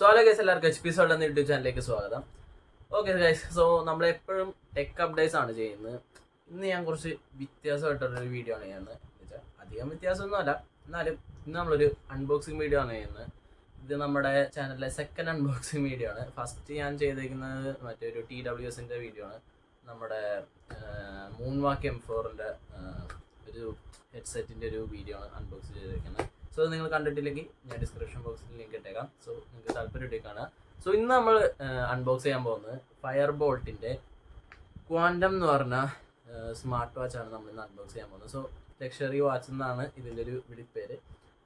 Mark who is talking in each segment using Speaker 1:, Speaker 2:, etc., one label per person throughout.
Speaker 1: So hello guys, എല്ലാവർക്കും episode എന്ന YouTube ചാനലിലേക്ക് സ്വാഗതം. ഓക്കെ ഗൈസ്, സോ നമ്മളെപ്പോഴും ടെക് അപ്ഡേറ്റ്സ് ആണ് ചെയ്യുന്നത്. ഇന്ന് ഞാൻ കുറച്ച് വ്യത്യാസമായിട്ടുള്ളൊരു വീഡിയോ ആണ് ചെയ്യുന്നത്. അധികം വ്യത്യാസമൊന്നുമല്ല, എന്നാലും ഇന്ന് നമ്മളൊരു അൺബോക്സിങ് വീഡിയോ ആണ് ചെയ്യുന്നത്. ഇത് നമ്മുടെ ചാനലിലെ സെക്കൻഡ് അൺബോക്സിങ് വീഡിയോ ആണ്. ഫസ്റ്റ് ഞാൻ ചെയ്തേക്കുന്നത് മറ്റൊരു TWSൻ്റെ വീഡിയോ ആണ്. നമ്മുടെ മൂൺ വാക്ക് M4ൻ്റെ ഒരു ഹെഡ്സെറ്റിൻ്റെ ഒരു വീഡിയോ ആണ് അൺബോക്സ് ചെയ്തേക്കുന്നത്. സോ നിങ്ങൾ കണ്ടിട്ടില്ലെങ്കിൽ ഞാൻ ഡിസ്ക്രിപ്ഷൻ ബോക്സിൽ ലിങ്ക് ഇട്ടേക്കാം. സോ നിങ്ങൾക്ക് താല്പര്യമായിട്ട് കാണാം. സോ ഇന്ന് നമ്മൾ അൺബോക്സ് ചെയ്യാൻ പോകുന്നത് ഫയർബോൾട്ടിൻ്റെ ക്വാണ്ടം എന്ന് പറഞ്ഞ സ്മാർട്ട് വാച്ചാണ് നമ്മൾ ഇന്ന് അൺബോക്സ് ചെയ്യാൻ പോകുന്നത്. സോ ലക്ഷറി വാച്ച് എന്നാണ് ഇതിൻ്റെ ഒരു വിളിപ്പേര്.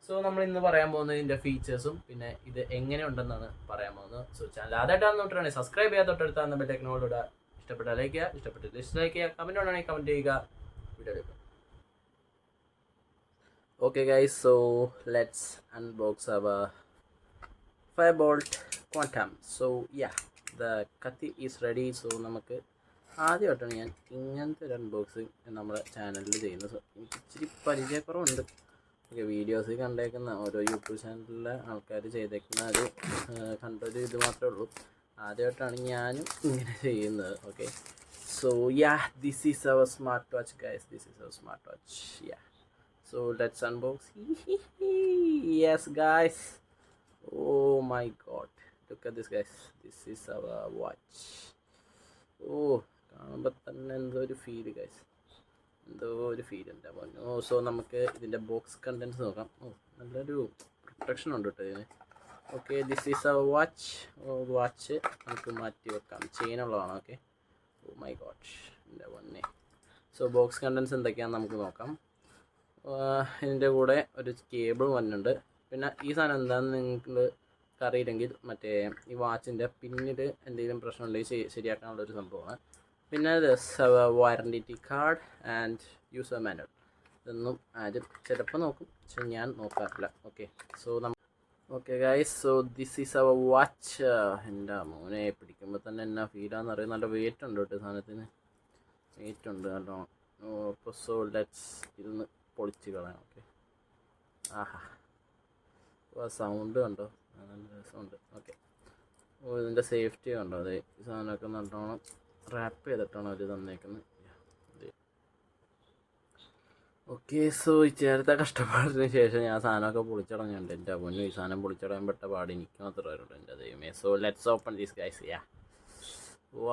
Speaker 1: സോ നമ്മൾ ഇന്ന് പറയാൻ പോകുന്നത് ഇതിൻ്റെ ഫീച്ചേഴ്സും പിന്നെ ഇത് എങ്ങനെയുണ്ടെന്നാണ് പറയാൻ പോകുന്നത്. സോ ചാനൽ ആദ്യമായിട്ടാണ് നോക്കുകയാണെങ്കിൽ സബ്സ്ക്രൈബ് ചെയ്യാൻ തൊട്ടടുത്താണ് ബെല്ലൈക്കനോട് ഇഷ്ടപ്പെട്ട ലൈക്ക് ചെയ്യുക, ഇഷ്ടപ്പെട്ട ഡിസ്ലൈക്ക് ചെയ്യുക, കമൻറ്റ് ഉണ്ടെങ്കിൽ കമൻറ്റ് ചെയ്യുക. വീഡിയോ എടുക്കുക. Okay guys, so let's unbox our Firebolt Quantum. So yeah, the കത്തി is ready. So നമുക്ക് ആദ്യമായിട്ടാണ് ഞാൻ ഇങ്ങനത്തെ ഒരു അൺബോക്സിങ് നമ്മുടെ ചാനലിൽ ചെയ്യുന്നത്. സോ എനിക്ക് ഇച്ചിരി പരിചയക്കുറവുണ്ട്. ഓക്കെ, വീഡിയോസ് കണ്ടേക്കുന്ന ഓരോ യൂട്യൂബ് ചാനലിലെ ആൾക്കാർ ചെയ്തേക്കുന്ന ഒരു കണ്ടൊരു ഇത് മാത്രമേ ഉള്ളൂ. ആദ്യമായിട്ടാണ് ഞാനും ഇങ്ങനെ ചെയ്യുന്നത്. Okay, so yeah, this is our smart watch guys. This is our smart watch. Yeah, so let's unbox. Yes guys, oh my god, look at this guys. This is our watch. Oh, കാണുമ്പോൾ തന്നെ എന്തോ ഒരു feel guys, എന്തോ ഒരു feel ഉണ്ട്. അപ്പോൾ so നമുക്ക് ഇതിൻ്റെ ബോക്സ് കണ്ടൻസ് നോക്കാം. നല്ലൊരു പ്രൊട്ടക്ഷൻ ഉണ്ട് കേട്ടോ ഇതിന്. Okay, this is our watch. Watch നമുക്ക് മാറ്റി വെക്കാം, ചെയിനുള്ളതാണ്. ഓക്കെ, ഓ മൈ ഗോഡ്, എൻ്റെ പൊന്നെ. സോ ബോക്സ് കണ്ടൻസ് എന്തൊക്കെയാണെന്ന് നമുക്ക് നോക്കാം. ഇതിൻ്റെ കൂടെ ഒരു കേബിൾ വന്നിട്ടുണ്ട്. പിന്നെ ഈ സാധനം എന്താണെന്ന് നിങ്ങൾക്ക് അറിയില്ലെങ്കിൽ മറ്റേ ഈ വാച്ചിൻ്റെ പിന്നിൽ എന്തെങ്കിലും പ്രശ്നമുണ്ടെങ്കിൽ ശരിയാക്കാനുള്ളൊരു സംഭവമാണ്. പിന്നെ warranty card and user manual. ഇതൊന്നും ആരും ചിലപ്പോൾ നോക്കും, പക്ഷെ ഞാൻ നോക്കാറില്ല. Okay, so okay guys, so this is our watch. എൻ്റെ മോനെ പിടിക്കുമ്പോൾ തന്നെ എന്നാ ഫീലാന്ന് അറിയാം. നല്ല വെയിറ്റ് ഉണ്ട് കേട്ടോ സാധനത്തിന്, വെയിറ്റ് ഉണ്ട് നല്ലോണം. അപ്പോൾ സോ ലെറ്റ്സ് ഇരുന്ന് പൊളിച്ച് കളയാം. ഓക്കെ, ആഹാ, ആ സൗണ്ട് കണ്ടോ, നല്ല രസമുണ്ട്. ഓക്കെ, ഇതിൻ്റെ സേഫ്റ്റി കണ്ടോ, അതെ ഈ സാധനമൊക്കെ നല്ലോണം റാപ്പ് ചെയ്തിട്ടാണ് അവർ തന്നേക്കുന്നത്. ഓക്കെ, സോ ഈ ചേർത്ത കഷ്ടപ്പാടിന് ശേഷം ഞാൻ സാധനമൊക്കെ പൊളിച്ചടഞ്ഞുണ്ട്. എൻ്റെ പൊന്നു, ഈ സാധനം പൊളിച്ചടയാൻ പെട്ട പാട് എനിക്ക് മാത്രമായിട്ടുണ്ട് എൻ്റെ ദൈവമേ. So let's open these guys. Yeah,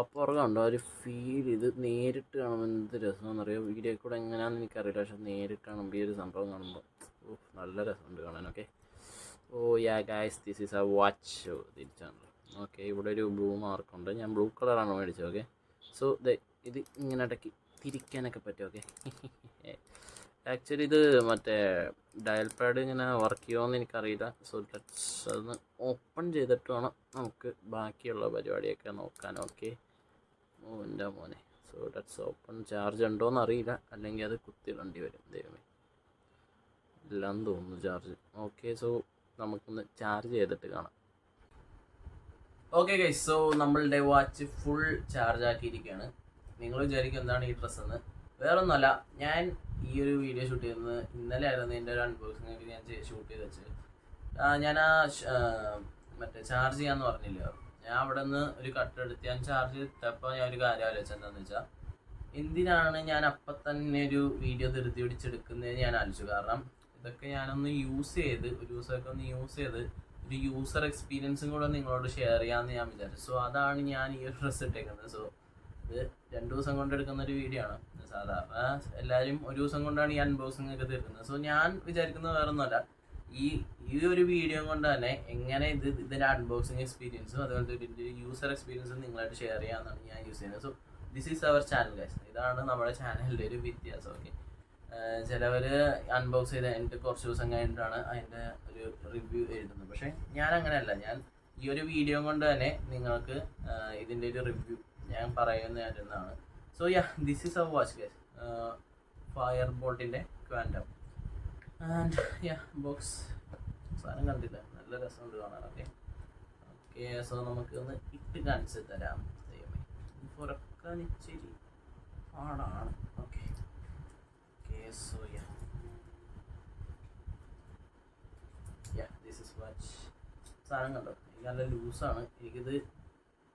Speaker 1: അപ്പോൾ ഉറങ്ങുണ്ടോ ഒരു ഫീൽ. ഇത് നേരിട്ട് കാണുമ്പോൾ എന്ത് രസമാണെന്നറിയാം. വീഡിയോ കൂടെ എങ്ങനെയാണെന്ന് എനിക്കറിയില്ല, പക്ഷെ നേരിട്ട് കാണുമ്പോൾ ഈ ഒരു സംഭവം കാണുമ്പോൾ നല്ല രസമുണ്ട് കാണാൻ. Okay, oh yeah guys, this is a watch. തിരിച്ചാണല്ലോ. ഓക്കെ, ഇവിടെ ഒരു ബ്ലൂ മാർക്കുണ്ട്. ഞാൻ ബ്ലൂ കളറാണ് മേടിച്ചത്. ഓക്കെ, സോ ഇത് ഇങ്ങനെ ഇടയ്ക്ക് തിരിക്കാനൊക്കെ പറ്റും. ഓക്കെ, ആക്ച്വലി ഇത് മറ്റേ ഡയൽ പാഡ് ഇങ്ങനെ വർക്ക് ചെയ്യുമോയെന്ന് എനിക്കറിയില്ല. സോ ലെറ്റ്സ് അതൊന്ന് ഓപ്പൺ ചെയ്തിട്ട് വേണം നമുക്ക് ബാക്കിയുള്ള പരിപാടിയൊക്കെ നോക്കാൻ. ഓക്കെ, ഓ എൻ്റെ മോനെ. So let's open. ചാർജ് ഉണ്ടോയെന്ന് അറിയില്ല, അല്ലെങ്കിൽ അത് കുത്തിയിടേണ്ടി വരും. ദൈവമേ, ഇല്ലാന്ന് തോന്നുന്നു ചാർജ്. ഓക്കെ, സോ നമുക്കൊന്ന് ചാർജ് ചെയ്തിട്ട് കാണാം. ഓക്കെ ഗൈസ്, സോ നമ്മളുടെ വാച്ച് ഫുൾ ചാർജ് ആക്കിയിരിക്കുകയാണ്. നിങ്ങൾ വിചാരിക്കും എന്താണ് ഈ ഡ്രസ്സെന്ന്. വേറൊന്നുമല്ല, ഞാൻ ഈ ഒരു വീഡിയോ ഷൂട്ട് ചെയ്യുന്നത് ഇന്നലെ ആയിരുന്നു. എൻ്റെ ഒരു അൺബോക്സിംഗ് ഞാൻ ഷൂട്ട് ചെയ്ത് വെച്ച് ഞാൻ മറ്റേ ചാർജ് ചെയ്യാമെന്ന് പറഞ്ഞില്ല. ഞാൻ അവിടെ നിന്ന് ഒരു കട്ടെടുത്ത് ഞാൻ ചാർജ് ഇട്ടപ്പോൾ ഞാൻ ഒരു കാര്യം ആലോചിച്ചത് എന്താണെന്ന് വെച്ചാൽ, എന്തിനാണ് ഞാൻ അപ്പം തന്നെ ഒരു വീഡിയോ ധൃതി പിടിച്ചെടുക്കുന്നതെന്ന് ഞാൻ ആലോചിച്ചു. കാരണം ഇതൊക്കെ ഞാനൊന്ന് യൂസ് ചെയ്ത് ഒരു ദിവസമൊക്കെ ഒന്ന് യൂസ് ചെയ്ത് ഒരു യൂസർ എക്സ്പീരിയൻസും കൂടെ നിങ്ങളോട് ഷെയർ ചെയ്യാമെന്ന് ഞാൻ വിചാരിച്ചു. സോ അതാണ് ഞാൻ ഈ ഒരു ഡ്രസ്സ് ഇട്ടേക്കുന്നത്. സോ ഇത് 2 ദിവസം കൊണ്ട് എടുക്കുന്ന ഒരു വീഡിയോ ആണ്. സാധാരണ എല്ലാവരും ഒരു ദിവസം കൊണ്ടാണ് ഈ അൺബോക്സിംഗ് ഒക്കെ തീർക്കുന്നത്. സോ ഞാൻ വിചാരിക്കുന്നത് വേറെ ഒന്നുമല്ല, ഈ ഒരു വീഡിയോ കൊണ്ട് തന്നെ എങ്ങനെ ഇതിൻ്റെ അൺബോക്സിങ് എക്സ്പീരിയൻസും അതുപോലെ ഇതിൻ്റെ യൂസർ എക്സ്പീരിയൻസും നിങ്ങളായിട്ട് ഷെയർ ചെയ്യാമെന്നാണ് ഞാൻ യൂസ് ചെയ്യുന്നത്. So this is our channel guys. ഇതാണ് നമ്മുടെ ചാനലിൻ്റെ ഒരു വ്യത്യാസം. ഓക്കെ, ചിലവർ അൺബോക്സ് ചെയ്ത് എന്നിട്ട് കുറച്ച് ദിവസം കഴിഞ്ഞിട്ടാണ് അതിൻ്റെ ഒരു റിവ്യൂ എഴുതുന്നത്. പക്ഷേ ഞാൻ അങ്ങനെയല്ല. ഞാൻ ഈ ഒരു വീഡിയോ കൊണ്ട് തന്നെ നിങ്ങൾക്ക് ഇതിൻ്റെ ഒരു റിവ്യൂ ഞാൻ പറയുന്നതാണ്. So yeah, this is our watch guys, ഫയർബോൾട്ടിൻ്റെ ക്വാണ്ടം. ആൻഡ് യാ, ബോക്സ് സാധനം കണ്ടില്ല, നല്ല രസമുണ്ട് കാണാൻ. ഓക്കെ ഓക്കെ, സോ നമുക്ക് ഒന്ന് ഇട്ട് കാണിച്ച് തരാം. ദൈവമേ, പുറക്കാൻ ഇച്ചിരി പാടാണ്. Okay okay, so yeah, this is watch. സാധനം കണ്ടോ, നല്ല ലൂസാണ്. എനിക്കിത്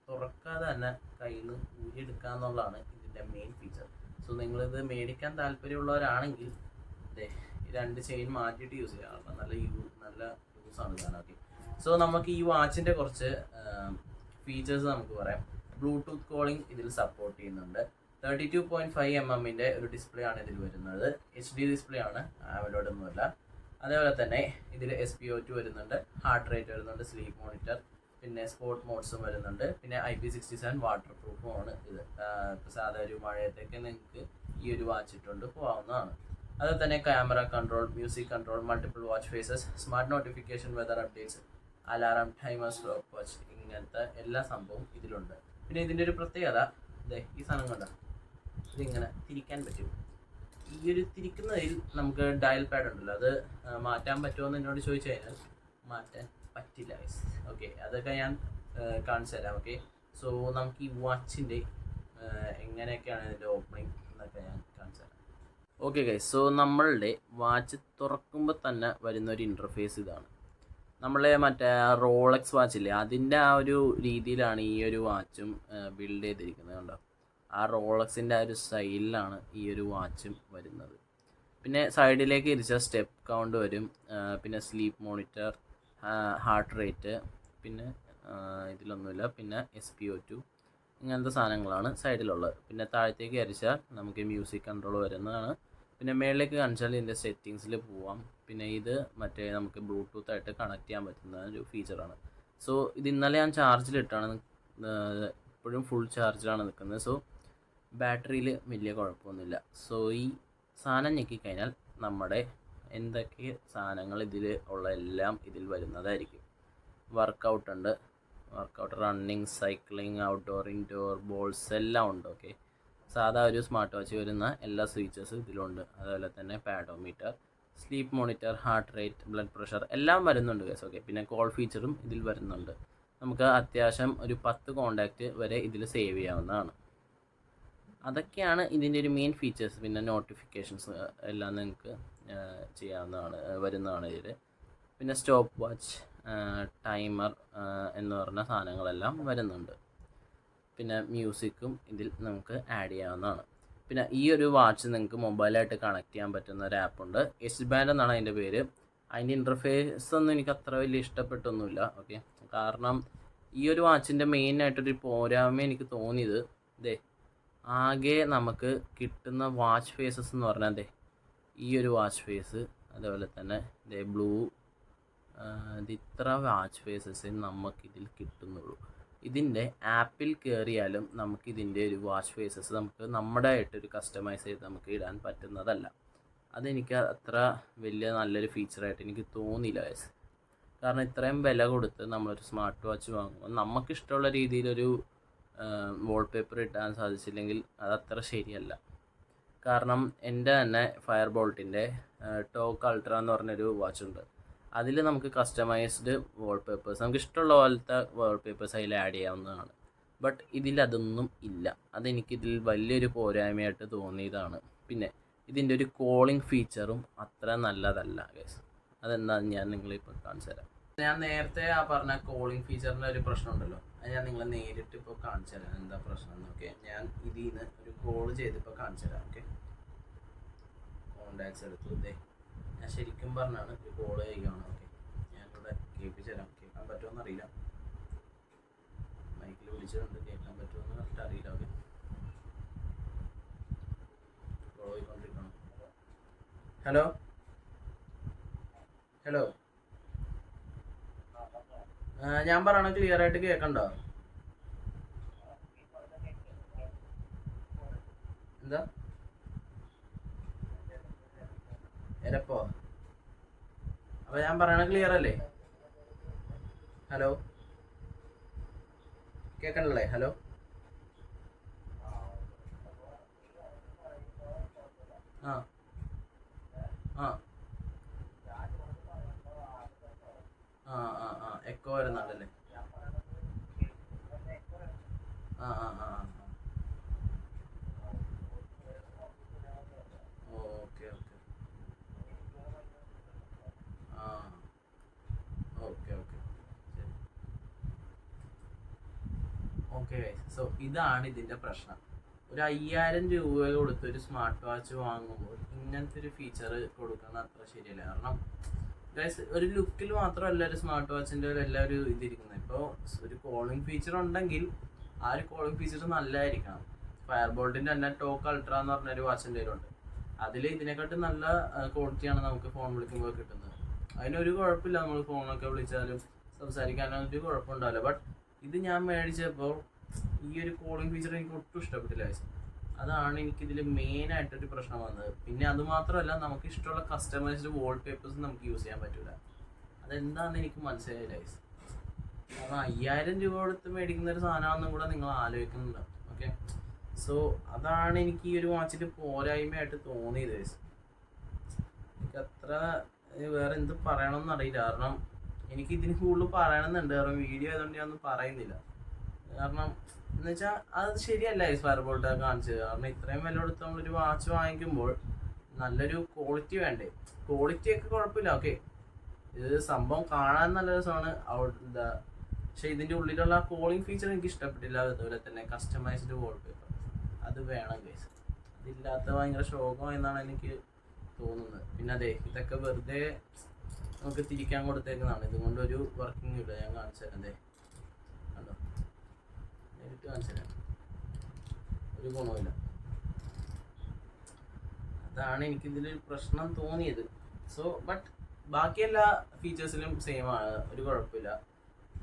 Speaker 1: തുറക്കാതെ തന്നെ കയ്യിൽ നിന്ന് ഊരിയെടുക്കാന്നുള്ളതാണ് ഇതിൻ്റെ മെയിൻ ഫീച്ചർ. സോ നിങ്ങളിത് മേടിക്കാൻ താല്പര്യമുള്ളവരാണെങ്കിൽ ഈ 2 ചെയിൻ മാറ്റിയിട്ട് യൂസ് ചെയ്യാം. നല്ല ലൂസാണ് സാധനമൊക്കെ. സോ നമുക്ക് ഈ വാച്ചിൻ്റെ കുറച്ച് ഫീച്ചേഴ്സ് നമുക്ക് പറയാം. ബ്ലൂടൂത്ത് കോളിംഗ് ഇതിൽ സപ്പോർട്ട് ചെയ്യുന്നുണ്ട്. 32.5 ഒരു ഡിസ്പ്ലേ ആണ് ഇതിൽ വരുന്നത്. HD ഡിസ്പ്ലേ ആണ്, AMOLED ഒന്നുമല്ല. അതേപോലെ തന്നെ ഇതിൽ SpO2 വരുന്നുണ്ട്, ഹാർട്ട് റേറ്റ് വരുന്നുണ്ട്, സ്ലീപ്പ് മോണിറ്റർ, പിന്നെ സ്പോർട്ട് മോഡ്സും വരുന്നുണ്ട്. പിന്നെ IP67 വാട്ടർ പ്രൂഫുമാണ് ഇത്. ഇപ്പോൾ സാധാരണ ഒരു മഴയത്തേക്ക് നിങ്ങൾക്ക് ഈ ഒരു വാച്ച് ഇട്ടുകൊണ്ട് പോകാവുന്നതാണ്. അതുപോലെ തന്നെ camera control, music control, multiple watch faces, smart notification, weather updates, alarm, timer, stopwatch, ഇങ്ങനത്തെ എല്ലാ സംഭവവും ഇതിലുണ്ട്. പിന്നെ ഇതിൻ്റെ ഒരു പ്രത്യേകത ഈ സാധനം കണ്ട ഇതിങ്ങനെ തിരിക്കാൻ പറ്റും. ഈ ഒരു തിരിക്കുന്നതിൽ നമുക്ക് ഡയൽ പാഡ് ഉണ്ടല്ലോ, അത് മാറ്റാൻ പറ്റുമോ എന്ന് എന്നോട് ചോദിച്ചു കഴിഞ്ഞാൽ മാറ്റാൻ പറ്റില്ല. ഓക്കെ, അതൊക്കെ ഞാൻ കാണിച്ചു തരാം. ഓക്കെ, സോ നമുക്ക് ഈ വാച്ചിൻ്റെ എങ്ങനെയൊക്കെയാണ് ഇതിൻ്റെ ഓപ്പണിങ് എന്നൊക്കെ ഞാൻ കാണിച്ചു തരാം. ഓക്കെ ഗൈസ്, സോ നമ്മളുടെ വാച്ച് തുറക്കുമ്പോൾ തന്നെ വരുന്നൊരു ഇൻ്റർഫേസ് ഇതാണ്. നമ്മളെ മറ്റേ റോളക്സ് വാച്ചില്ലേ, അതിൻ്റെ ആ ഒരു രീതിയിലാണ് ഈ ഒരു വാച്ചും ബിൽഡ് ചെയ്തിരിക്കുന്നത്. കണ്ടോ, ആ റോളക്സിൻ്റെ ആ ഒരു സ്റ്റൈലിലാണ് ഈ ഒരു വാച്ചും വരുന്നത്. പിന്നെ സൈഡിലേക്ക് ഇരിച്ചാൽ സ്റ്റെപ്പ് കൗണ്ട് വരും, പിന്നെ സ്ലീപ്പ് മോണിറ്റർ, ഹാർട്ട് റേറ്റ്, പിന്നെ ഇതിലൊന്നുമില്ല, പിന്നെ SpO2, ഇങ്ങനത്തെ സാധനങ്ങളാണ് സൈഡിലുള്ളത്. പിന്നെ താഴത്തേക്ക് അരിച്ചാൽ നമുക്ക് മ്യൂസിക് കൺട്രോൾ വരുന്നതാണ്. പിന്നെ മേളിലേക്ക് കാണിച്ചാൽ ഇതിൻ്റെ സെറ്റിങ്സിൽ പോവാം. പിന്നെ ഇത് മറ്റേ നമുക്ക് ബ്ലൂടൂത്ത് ആയിട്ട് കണക്ട് ചെയ്യാൻ പറ്റുന്ന ഒരു ഫീച്ചറാണ്. സോ ഇത് ഇന്നലെ ഞാൻ ചാർജിലിട്ടാണ്, ഇപ്പോഴും ഫുൾ ചാർജിലാണ് നിൽക്കുന്നത്. സോ ബാറ്ററിയിൽ വലിയ കുഴപ്പമൊന്നുമില്ല. സോ ഈ സാധനം ഞെക്കിക്കഴിഞ്ഞാൽ നമ്മുടെ എന്തൊക്കെ സാധനങ്ങൾ ഇതിൽ ഉള്ള എല്ലാം ഇതിൽ വരുന്നതായിരിക്കും. വർക്കൗട്ട് ഉണ്ട്, running, cycling, outdoor, indoor, balls എല്ലാം ഉണ്ട്. ഓക്കെ, സാധാ ഒരു സ്മാർട്ട് വാച്ച് വരുന്ന എല്ലാ ഫീച്ചേഴ്സും ഇതിലുണ്ട്. അതുപോലെ തന്നെ pedometer, sleep monitor, heart rate, blood pressure എല്ലാം വരുന്നുണ്ട് ഗൈസ്. ഓക്കെ, പിന്നെ കോൾ ഫീച്ചറും ഇതിൽ വരുന്നുണ്ട്. നമുക്ക് അത്യാവശ്യം ഒരു 10 കോണ്ടാക്റ്റ് വരെ ഇതിൽ സേവ് ചെയ്യാവുന്നതാണ്. അതൊക്കെയാണ് ഇതിൻ്റെ ഒരു മെയിൻ ഫീച്ചേഴ്സ്. പിന്നെ നോട്ടിഫിക്കേഷൻസ് എല്ലാം നിങ്ങൾക്ക് ചെയ്യാവുന്നതാണ്, വരുന്നതാണ് ഇതിൽ. പിന്നെ സ്റ്റോപ്പ് വാച്ച്, ടൈമർ എന്ന് പറഞ്ഞ സാധനങ്ങളെല്ലാം വരുന്നുണ്ട്. പിന്നെ മ്യൂസിക്കും ഇതിൽ നമുക്ക് ആഡ് ചെയ്യാവുന്നതാണ്. പിന്നെ ഈ ഒരു വാച്ച് നിങ്ങൾക്ക് മൊബൈലായിട്ട് കണക്ട് ചെയ്യാൻ പറ്റുന്ന ഒരു ആപ്പുണ്ട്, S-Band എന്നാണ് അതിൻ്റെ പേര്. അതിൻ്റെ ഇൻ്റർഫേസ് ഒന്നും എനിക്ക് അത്ര വലിയ ഇഷ്ടപ്പെട്ടൊന്നുമില്ല. ഓക്കെ, കാരണം ഈ ഒരു വാച്ചിൻ്റെ മെയിനായിട്ടൊരു പോരായ്മ എനിക്ക് തോന്നിയത് ആകെ നമുക്ക് കിട്ടുന്ന വാച്ച് ഫേസസ് എന്ന് പറഞ്ഞാൽ ഈ ഒരു വാച്ച് ഫേസ്, അതേപോലെ തന്നെ ബ്ലൂ, ഇത്ര വാച്ച് ഫേസസ് നമുക്കിതിൽ കിട്ടുന്നുള്ളൂ. ഇതിൻ്റെ ആപ്പിൽ കയറിയാലും നമുക്കിതിൻ്റെ ഒരു വാച്ച് ഫേസസ് നമുക്ക് നമ്മുടെ ആയിട്ടൊരു കസ്റ്റമൈസ് ചെയ്ത് നമുക്ക് ഇടാൻ പറ്റുന്നതല്ല. അതെനിക്ക് അത്ര വലിയ നല്ലൊരു ഫീച്ചറായിട്ട് എനിക്ക് തോന്നിയില്ല ഗൈസ്. കാരണം ഇത്രയും വില കൊടുത്ത് നമ്മളൊരു സ്മാർട്ട് വാച്ച് വാങ്ങുമ്പോൾ നമുക്കിഷ്ടമുള്ള രീതിയിലൊരു വാൾപേപ്പർ ഇട്ടാൻ സാധിച്ചില്ലെങ്കിൽ അതത്ര ശരിയല്ല. കാരണം എൻ്റെ തന്നെ ഫയർബോൾട്ടിൻ്റെ ടോക്ക് അൾട്ര എന്ന് പറഞ്ഞൊരു വാച്ചുണ്ട്. അതിൽ നമുക്ക് കസ്റ്റമൈസ്ഡ് വാൾപേപ്പേഴ്സ്, നമുക്ക് ഇഷ്ടമുള്ള പോലത്തെ വാൾപേപ്പേഴ്സ് അതിൽ ആഡ് ചെയ്യാവുന്നതാണ്. ബട്ട് ഇതിലതൊന്നും ഇല്ല. അതെനിക്കിതിൽ വലിയൊരു പോരായ്മയായിട്ട് തോന്നിയതാണ്. പിന്നെ ഇതിൻ്റെ ഒരു കോളിംഗ് ഫീച്ചറും അത്ര നല്ലതല്ല ഗൈസ്. അതെന്താണെന്ന് ഞാൻ നിങ്ങളിപ്പോൾ കാണിച്ചു തരാം. ഞാൻ നേരത്തെ ആ പറഞ്ഞ കോളിംഗ് ഫീച്ചറിൻ്റെ ഒരു പ്രശ്നമുണ്ടല്ലോ, അത് ഞാൻ നിങ്ങളെ നേരിട്ട് ഇപ്പോൾ കാണിച്ചു തരാം എന്താ പ്രശ്നം എന്നൊക്കെ. ഞാൻ ഇതിൽ നിന്ന് ഒരു കോൾ ചെയ്തിപ്പോൾ കാണിച്ചു തരാം. ഓക്കെ, കോണ്ടാക്ട്സ് എടുത്തു ഞാൻ ശരിക്കും പറഞ്ഞാണ് ഒരു കോൾ ചെയ്യുകയാണ്. ഓക്കെ, ഞാനിവിടെ കേൾപ്പിച്ചു തരാം. കേൾക്കാൻ പറ്റുമോ അറിയില്ല, മൈക്കിൽ വിളിച്ചിട്ടുണ്ട്, കേൾക്കാൻ പറ്റുമോ എന്ന് പറഞ്ഞിട്ട് അറിയില്ല. ഓക്കെ, കോൾ പോയിക്കൊണ്ടിരിക്കണം. ഹലോ ഹലോ, ഞാൻ പറയണ ക്ലിയർ ആയിട്ട് കേൾക്കണ്ടോ? എന്താ എരപ്പോ? അപ്പോൾ ഞാൻ പറയണ ക്ലിയർ അല്ലേ? ഹലോ, കേൾക്കണല്ലേ? ഹലോ, ആ ആ ആ ആ ആ എക്കോ വരുന്നുണ്ടല്ലേ? ആ ആ ആ ഓക്കെ ഓക്കെ ആ ഓക്കെ ഓക്കെ ശരി. ഓക്കെ സോ ഇതാണ് ഇതിൻ്റെ പ്രശ്നം. ഒരു 5000 രൂപ കൊടുത്ത് ഒരു സ്മാർട്ട് വാച്ച് വാങ്ങുമ്പോൾ ഇങ്ങനത്തെ ഒരു ഫീച്ചർ കൊടുക്കുന്നത് അത്ര ശരിയല്ല. കാരണം ഗൈസ് ഒരു ലുക്കിൽ മാത്രമല്ല ഒരു സ്മാർട്ട് വാച്ചിൻ്റെ എല്ലാവരും ഇതിരിക്കുന്നത്. ഇപ്പോൾ ഒരു കോളിംഗ് ഫീച്ചർ ഉണ്ടെങ്കിൽ ആ ഒരു കോളിംഗ് ഫീച്ചർ നല്ലതായിരിക്കണം. ഫയർബോൾട്ടിൻ്റെ തന്നെ ടോക്ക് അൾട്ര എന്ന് പറഞ്ഞൊരു വാച്ചിൻ്റെ കയ്യിലുണ്ട്. അതിൽ ഇതിനെക്കാട്ടും നല്ല ക്വാളിറ്റിയാണ് നമുക്ക് ഫോൺ വിളിക്കുമ്പോൾ കിട്ടുന്നത്. അതിനൊരു കുഴപ്പമില്ല, നമ്മൾ ഫോണൊക്കെ വിളിച്ചാലും സംസാരിക്കാനൊരു കുഴപ്പമുണ്ടാവില്ല. ബട്ട് ഇത് ഞാൻ മേടിച്ചപ്പോൾ ഈ ഒരു കോളിംഗ് ഫീച്ചർ എനിക്ക് ഒട്ടും ഇഷ്ടപ്പെട്ടില്ല. അതാണ് എനിക്കിതിൽ മെയിനായിട്ടൊരു പ്രശ്നം വന്നത്. പിന്നെ അതുമാത്രമല്ല, നമുക്ക് ഇഷ്ടമുള്ള കസ്റ്റമൈസ്ഡ് വാൾപേപ്പേഴ്സ് നമുക്ക് യൂസ് ചെയ്യാൻ പറ്റില്ല. അതെന്താണെന്ന് എനിക്ക് മനസ്സിലായില്ല. കാരണം 5000 രൂപ കൊടുത്ത് മേടിക്കുന്ന ഒരു സാധനമാണെന്നും കൂടെ നിങ്ങൾ ആലോചിക്കുന്നുണ്ട്. ഓക്കെ, സോ അതാണ് എനിക്ക് ഈ ഒരു വാച്ചിൽ പോരായ്മയായിട്ട് തോന്നിയത്. എനിക്ക് അത്ര വേറെ എന്ത് പറയണമെന്ന് അറിയില്ല. കാരണം എനിക്ക് ഇതിന് കൂടുതൽ പറയണമെന്നുണ്ട്. കാരണം വീഡിയോ ആയതുകൊണ്ട് ഞാനൊന്നും പറയുന്നില്ല. കാരണം എന്ന് വെച്ചാൽ അത് ശരിയല്ല ഫയർബോൾട്ട് കാണിച്ചത്. കാരണം ഇത്രയും വില കൊടുത്ത് നമ്മളൊരു വാച്ച് വാങ്ങിക്കുമ്പോൾ നല്ലൊരു ക്വാളിറ്റി വേണ്ടേ? ക്വാളിറ്റി ഒക്കെ കുഴപ്പമില്ല, ഓക്കെ, ഇത് സംഭവം കാണാൻ നല്ല രസമാണ് എന്താ. പക്ഷെ ഇതിൻ്റെ ഉള്ളിലുള്ള കോളിംഗ് ഫീച്ചർ എനിക്ക് ഇഷ്ടപ്പെട്ടില്ല. അതുപോലെ തന്നെ കസ്റ്റമൈസ്ഡ് വാൾപേപ്പർ അത് വേണം ഗൈസ്. അതില്ലാത്ത ഭയങ്കര ശോകം എന്നാണ് എനിക്ക് തോന്നുന്നത്. പിന്നെ അതെ, ഇതൊക്കെ വെറുതെ നമുക്ക് തിരിക്കാൻ കൊടുത്തേക്കുന്നതാണ്. ഇതുകൊണ്ട് ഒരു വർക്കിംഗ് ഇല്ല. ഞാൻ കാണിച്ചു തരാം. അതെ കണ്ടോ, നേരിട്ട് കാണിച്ചു തരാം, ഒരു ഗുണമില്ല. അതാണ് എനിക്കിതിലൊരു പ്രശ്നം തോന്നിയത്. സോ ബട്ട് ബാക്കി എല്ലാ ഫീച്ചേഴ്സിലും സെയിം ആണ്, ഒരു കുഴപ്പമില്ല.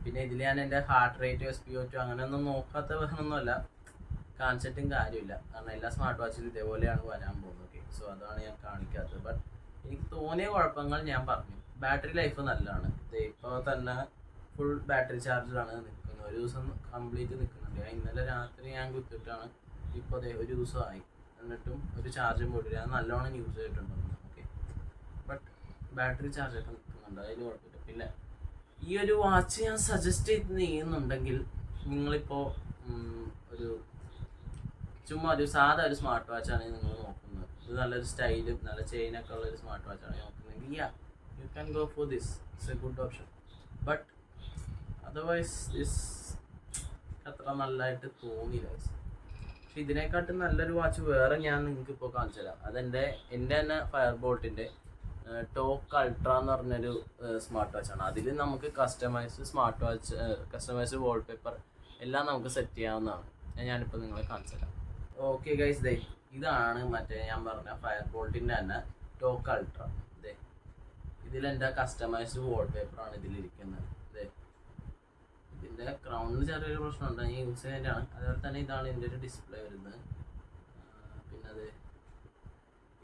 Speaker 1: പിന്നെ ഇതിൽ ഞാൻ എൻ്റെ ഹാർട്ട് റേറ്റ് SpO2 അങ്ങനെയൊന്നും നോക്കാത്ത വേണമെന്നല്ല, കാണിച്ചിട്ടും കാര്യമില്ല. കാരണം എല്ലാ സ്മാർട്ട് വാച്ചിലും ഇതേപോലെയാണ് വരാൻ പോകുന്നത്. ഓക്കെ, സോ അതാണ് ഞാൻ കാണിക്കാത്തത്. ബട്ട് എനിക്ക് തോന്നിയ കുഴപ്പങ്ങൾ ഞാൻ പറഞ്ഞു. ബാറ്ററി ലൈഫ് നല്ലതാണ്. ഇപ്പോൾ തന്നെ ഫുൾ ബാറ്ററി ചാർജിലാണ് നിൽക്കുന്നത്. ഒരു ദിവസം കംപ്ലീറ്റ് നിൽക്കുന്നുണ്ട്. ഇന്നലെ രാത്രി ഞാൻ കുത്തിയിട്ടാണ് ഇപ്പോൾ അതെ ഒരു ദിവസമായി. എന്നിട്ടും ഒരു ചാർജും പോയിട്ടില്ല. ഞാൻ നല്ലോണം യൂസ് ചെയ്തിട്ടുണ്ടോ. ഓക്കെ, ബട്ട് ബാറ്ററി ചാർജൊക്കെ നിൽക്കുന്നുണ്ട്, അതിൽ കുഴപ്പമില്ല. പിന്നെ ഈ ഒരു വാച്ച് ഞാൻ സജസ്റ്റ് ചെയ്യുന്നുണ്ടെങ്കിൽ നിങ്ങളിപ്പോൾ ഒരു ചുമ്മാ ഒരു സാധാ ഒരു സ്മാർട്ട് വാച്ചാണ് നിങ്ങൾ നോക്കുന്നത്, ഇത് നല്ലൊരു സ്റ്റൈലും നല്ല ചെയിനൊക്കെ ഉള്ളൊരു സ്മാർട്ട് വാച്ചാണ് നോക്കുന്നതെങ്കിൽ you can go for this. It's A good option. But otherwise this അത്ര നല്ലതായിട്ട് തോന്നിയില്ല. പക്ഷെ ഇതിനെക്കാട്ടും നല്ലൊരു വാച്ച് വേറെ ഞാൻ നിങ്ങൾക്ക് ഇപ്പോൾ കാണിച്ചു തരാം. എൻ്റെ തന്നെ ഫയർബോൾട്ടിൻ്റെ ടോക്ക് അൾട്ര എന്ന് പറഞ്ഞൊരു സ്മാർട്ട് വാച്ചാണ്. അതിൽ നമുക്ക് കസ്റ്റമൈസ്ഡ് വാൾപേപ്പർ എല്ലാം നമുക്ക് സെറ്റ് ചെയ്യാവുന്നതാണ്. ഞാനിപ്പോൾ നിങ്ങളെ കാണിച്ചു തരാം. ഓക്കെ ഗൈസ്, ദേ ഇതാണ് മറ്റേ ഞാൻ പറഞ്ഞ ഫയർബോൾട്ടിൻ്റെ തന്നെ ടോക്ക് അൾട്ര. ഇതിലെൻ്റെ കസ്റ്റമൈസ്ഡ് വാൾപേപ്പറാണ് ഇതിലിരിക്കുന്നത്. ഇതിൻ്റെ ക്രൗണിൽ ചെറിയൊരു പ്രശ്നമുണ്ട്, ഞാൻ യൂസ് ചെയ്യുന്നതിൻ്റെയാണ്. അതുപോലെ തന്നെ ഇതാണ് ഇതിൻ്റെ ഒരു ഡിസ്പ്ലേ വരുന്നത്. പിന്നെ അത്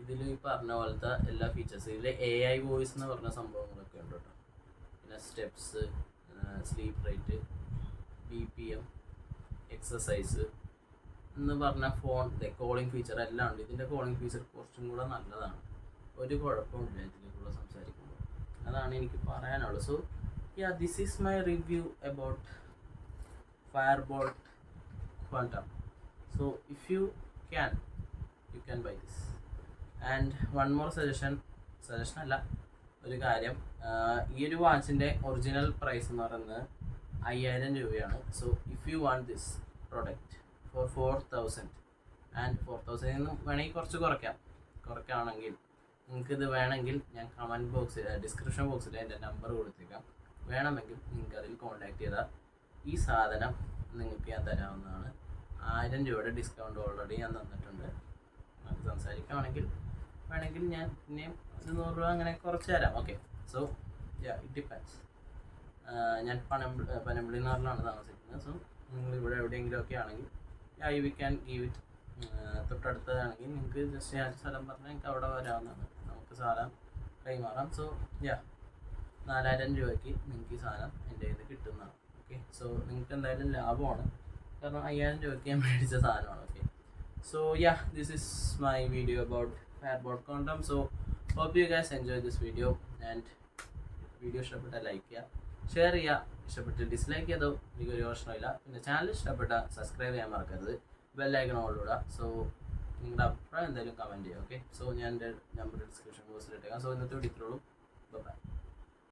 Speaker 1: ഇതിൽ ഈ പറഞ്ഞ പോലത്തെ എല്ലാ ഫീച്ചേഴ്സും ഇതിൽ AI വോയിസ് എന്ന് പറഞ്ഞ സംഭവങ്ങളൊക്കെ ഉണ്ട് കേട്ടോ. പിന്നെ steps, sleep rate, BPM, exercise എന്ന് പറഞ്ഞ ഫോൺ കോളിംഗ് ഫീച്ചർ എല്ലാം ഉണ്ട്. ഇതിൻ്റെ കോളിംഗ് ഫീച്ചർ കുറച്ചും കൂടെ നല്ലതാണ്, ഒരു കുഴപ്പമില്ല ഇതിലേക്കുള്ള സംസാരിക്കുമ്പോൾ. അതാണ് എനിക്ക് പറയാനുള്ളത്. So this is my review about Firebolt Quantum. So if you can buy this. And one more suggestion അല്ല, ഒരു കാര്യം, ഈ ഒരു വാച്ചിൻ്റെ ഒറിജിനൽ പ്രൈസ് എന്ന് പറയുന്നത് 5000 രൂപയാണ്. So if you want this product four 4000 and 4000 നിന്നും വേണമെങ്കിൽ കുറച്ച് കുറയ്ക്കുകയാണെങ്കിൽ നിങ്ങൾക്കിത് വേണമെങ്കിൽ ഞാൻ കമൻറ്റ് ബോക്സിൽ ഡിസ്ക്രിപ്ഷൻ ബോക്സിൽ എൻ്റെ നമ്പർ കൊടുത്തേക്കാം. വേണമെങ്കിൽ നിങ്ങൾക്ക് അതിൽ കോൺടാക്ട് ചെയ്താൽ ഈ സാധനം നിങ്ങൾക്ക് ഞാൻ തരാവുന്നതാണ്. 1000 രൂപയുടെ ഡിസ്കൗണ്ട് ഓൾറെഡി ഞാൻ തന്നിട്ടുണ്ട്. നമുക്ക് സംസാരിക്കുകയാണെങ്കിൽ വേണമെങ്കിൽ ഞാൻ പിന്നെയും 100 രൂപ അങ്ങനെ കുറച്ച് തരാം. Okay, so it depends. ഞാൻ പനമ്പിളി എന്ന് പറഞ്ഞാണ് താമസിക്കുന്നത്. സോ നിങ്ങൾ ഇവിടെ എവിടെയെങ്കിലുമൊക്കെ ആണെങ്കിൽ വി ക്യാൻ ഗീവ് ഇറ്റ്. തൊട്ടടുത്തതാണെങ്കിൽ നിങ്ങൾക്ക് ജസ്റ്റ് ഞാൻ സ്ഥലം പറഞ്ഞാൽ എനിക്ക് അവിടെ വരാവുന്നതാണ്. നമുക്ക് സാധനം കൈമാറാം. സോ 4000 രൂപയ്ക്ക് നിങ്ങൾക്ക് ഈ സാധനം എൻ്റെ കയ്യിൽ നിന്ന് കിട്ടുന്നതാണ്. ഓക്കെ, സോ നിങ്ങൾക്ക് എന്തായാലും ലാഭമാണ്, കാരണം 5000 രൂപയ്ക്ക് ഞാൻ മേടിച്ച സാധനമാണ്. Okay, so this is my video about Firebolt Quantum. So hope you guys enjoy this video, and video ഇഷ്ടപ്പെട്ടാൽ ലൈക്ക് ചെയ്യുക, ഷെയർ ചെയ്യുക. ഇഷ്ടപ്പെട്ട് ഡിസ്ലൈക്ക് ചെയ്തോ എനിക്കൊരു പ്രശ്നമില്ല. പിന്നെ ചാനൽ ഇഷ്ടപ്പെട്ടാൽ സബ്സ്ക്രൈബ് ചെയ്യാൻ മറക്കരുത്, ബെല്ലൈക്കൺ ഓൾ ഇടുക. സോ നിങ്ങളുടെ അഭിപ്രായം എന്തായാലും കമൻറ്റ് ചെയ്യുക. ഓക്കെ, സോ ഞാൻ എൻ്റെ നമ്പർ ഡിസ്ക്രിപ്ഷൻ ബോക്സിൽ ഇട്ടേക്കാം. സോ ഇന്നത്തെ വീഡിയോ ഇത്രയുള്ളൂ. ബൈ.